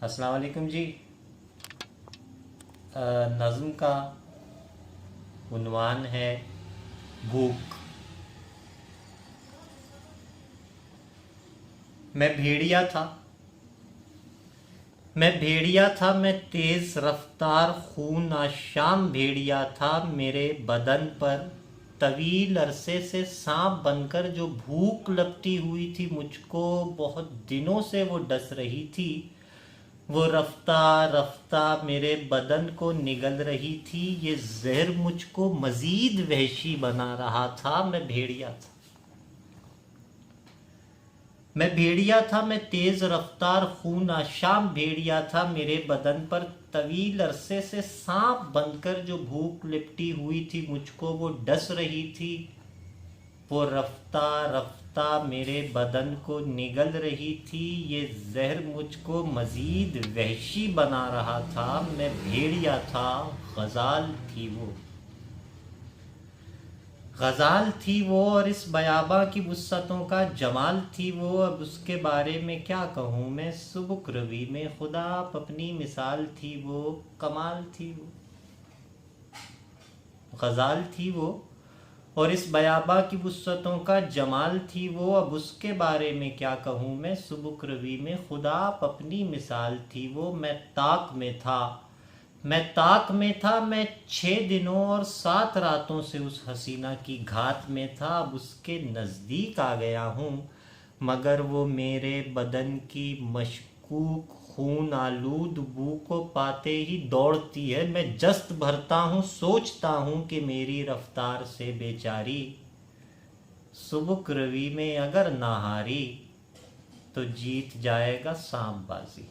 अस्सलाम वालेकुम जी। नज़्म का उन्वान है भूख। मैं भेड़िया था, मैं तेज रफ्तार खून आशाम भेड़िया था। मेरे बदन पर तवील अरसे से सांप बनकर जो भूख लगती हुई थी मुझको, बहुत दिनों से वो डस रही थी। वो रफ्ता रफ्ता मेरे बदन को निगल रही थी। ये जहर मुझको मजीद वहशी बना रहा था। मैं तेज रफ्तार खून आशाम भेड़िया था। मेरे बदन पर तवील अरसे से सांप बनकर जो भूख लिपटी हुई थी मुझको, वो डस रही थी। वो रफ्ता रफ्ता मेरे बदन को निगल रही थी। ये जहर मुझको मजीद वहशी बना रहा था। मैं भेड़िया था, गजाल थी वो। गजाल थी वो और इस बयाबा की वुस्सतों का जमाल थी वो। अब उसके बारे में क्या कहूँ मैं, सुबुक रवि में खुदा अपनी मिसाल थी वो। कमाल थी वो, गजाल थी वो और इस बयाबा की वुस्सतों का जमाल थी वो। अब उसके बारे में क्या कहूँ मैं, सुबुक रवि में खुदा अपनी मिसाल थी वो। मैं 6 दिनों और 7 रातों से उस हसीना की घात में था। अब उसके नज़दीक आ गया हूँ, मगर वो मेरे बदन की मशकूक खून आलूद बू को पाते ही दौड़ती है। मैं जस्त भरता हूँ, सोचता हूँ कि मेरी रफ्तार से बेचारी सुबुक रवि में अगर ना हारी तो जीत जाएगा सांप बाजी।